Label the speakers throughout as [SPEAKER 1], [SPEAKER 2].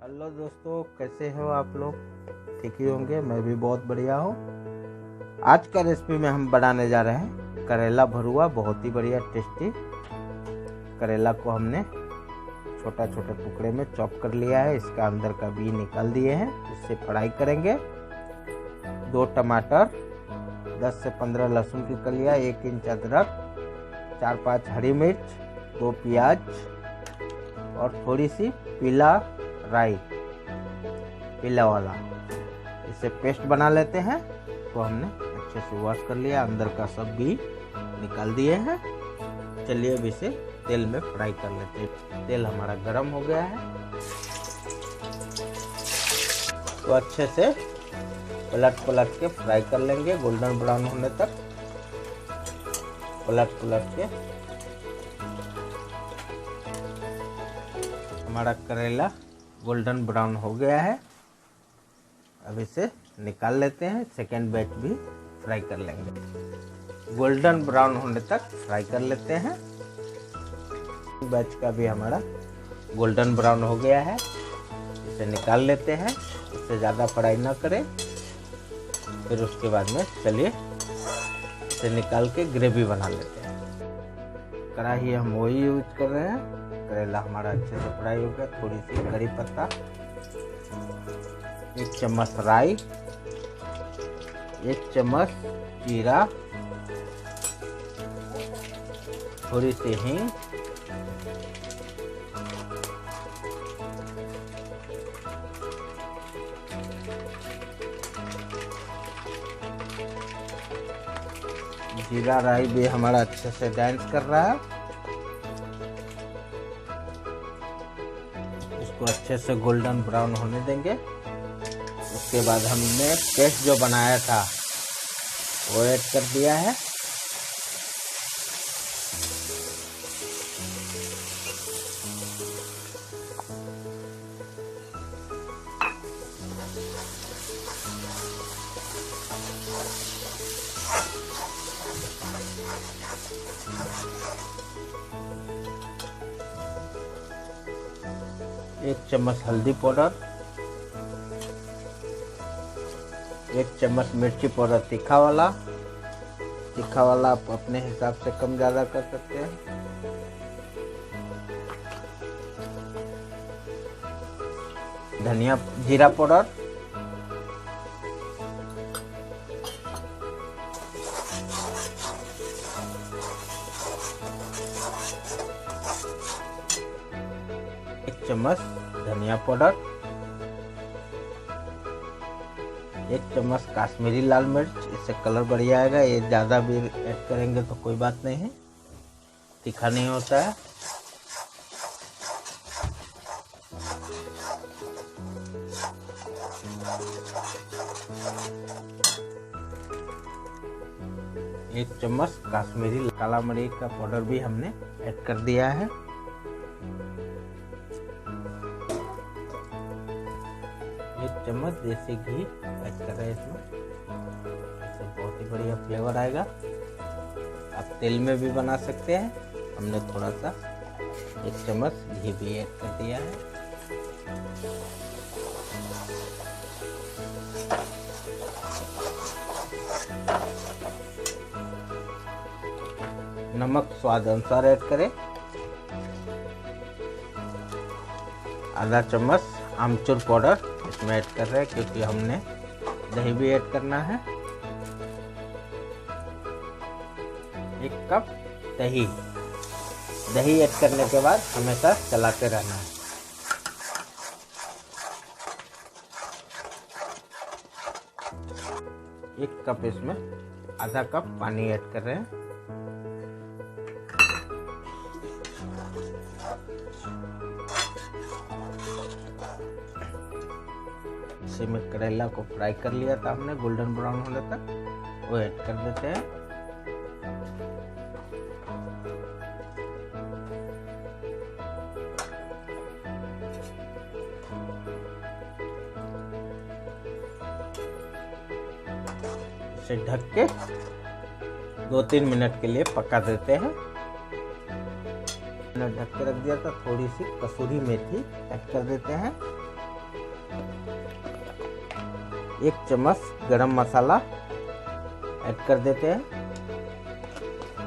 [SPEAKER 1] Hello दोस्तों, कैसे हो आप लोग? ठीक ही होंगे। मैं भी बहुत बढ़िया हूँ। आज का रेसिपी में हम बनाने जा रहे हैं करेला भरुआ। बहुत ही बढ़िया टेस्टी करेला को हमने छोटा छोटा टुकड़े में चॉप कर लिया है। इसका अंदर का बी निकाल दिए हैं। इससे फ्राई करेंगे। 2 टमाटर, 10 से 15 लहसुन की कलियाँ, 1 इंच अदरक, 4-5 हरी मिर्च, 2 प्याज और थोड़ी सी पीला राई, पीला वाला। इसे पेस्ट बना लेते हैं। तो हमने अच्छे से वॉश कर लिया, अंदर का सब भी निकाल दिए हैं। चलिए अब इसे तेल में फ्राई कर लेते हैं। तेल हमारा गर्म हो गया है, तो अच्छे से पलट के फ्राई कर लेंगे गोल्डन ब्राउन होने तक। पलट के हमारा करेला गोल्डन ब्राउन हो गया है। अब इसे निकाल लेते हैं। सेकेंड बैच भी फ्राई कर लेंगे। गोल्डन ब्राउन होने तक फ्राई कर लेते हैं। बैच का भी हमारा गोल्डन ब्राउन हो गया है। इसे निकाल लेते हैं। इससे ज़्यादा फ्राई ना करें। फिर उसके बाद में चलिए इसे निकाल के ग्रेवी बना लेते हैं। कढ़ाई हम वही यूज कर रहे हैं। करेला हमारा अच्छे से फ्राई हो गया। थोड़ी सी करी पत्ता, 1 चम्मच राई, 1 चम्मच जीरा, थोड़ी सी हींग, जीरा राई भी हमारा अच्छे से डांस कर रहा है। इसको अच्छे से गोल्डन ब्राउन होने देंगे। उसके बाद हमने पेस्ट जो बनाया था वो ऐड कर दिया है। एक चम्मच हल्दी पाउडर, 1 चम्मच मिर्ची पाउडर तीखा वाला आप अपने हिसाब से कम ज़्यादा कर सकते हैं। धनिया जीरा पाउडर, चम्मच धनिया पाउडर, 1 चम्मच काश्मीरी लाल मिर्च। इससे कलर बढ़िया आएगा। ये ज़्यादा भी ऐड करेंगे तो कोई बात नहीं है, तीखा नहीं होता है। एक चम्मच काश्मीरी काला मिर्च का पाउडर भी हमने ऐड कर दिया है। 1 चम्मच देसी घी ऐड कर रहे हैं इसमें। इससे बहुत ही बढ़िया फ्लेवर आएगा। आप तेल में भी बना सकते हैं। हमने थोड़ा सा 1 चम्मच घी भी ऐड कर दिया है। नमक स्वाद अनुसार ऐड करें। आधा चम्मच आमचूर पाउडर इसमें ऐड कर रहे हैं, क्योंकि हमने दही भी ऐड करना है। 1 कप दही ऐड करने के बाद हमेशा चलाते रहना है। एक कप इसमें आधा कप पानी ऐड कर रहे हैं। इसी में करेला को फ्राई कर लिया था हमने गोल्डन ब्राउन होने तक, वो ऐड कर देते हैं। इसे ढक के 2-3 मिनट के लिए पका देते हैं। मैंने ढक के रख दिया था। थोड़ी सी कसूरी मेथी ऐड कर देते हैं। 1 चम्मच गरम मसाला ऐड कर देते हैं।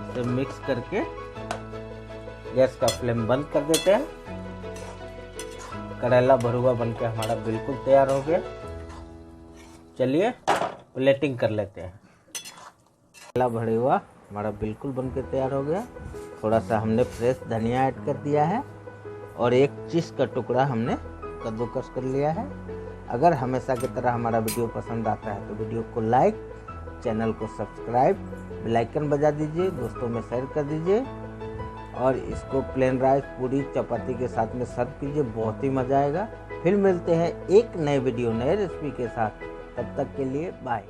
[SPEAKER 1] इसे मिक्स करके गैस का फ्लेम बंद कर देते हैं। करेला भरुआ बनके हमारा बिल्कुल तैयार हो गया। चलिए प्लेटिंग कर लेते हैं। करेला भरुआ हमारा बिल्कुल बनके तैयार हो गया। थोड़ा सा हमने फ्रेश धनिया ऐड कर दिया है और 1 चीज़ का टुकड़ा हमने कद्दूकस कर लिया है। अगर हमेशा की तरह हमारा वीडियो पसंद आता है तो वीडियो को लाइक, चैनल को सब्सक्राइब, बेल आइकन बजा दीजिए, दोस्तों में शेयर कर दीजिए और इसको प्लेन राइस, पूरी, चपाती के साथ में सर्व कीजिए। बहुत ही मज़ा आएगा। फिर मिलते हैं एक नए वीडियो, नए रेसिपी के साथ। तब तक के लिए बाय।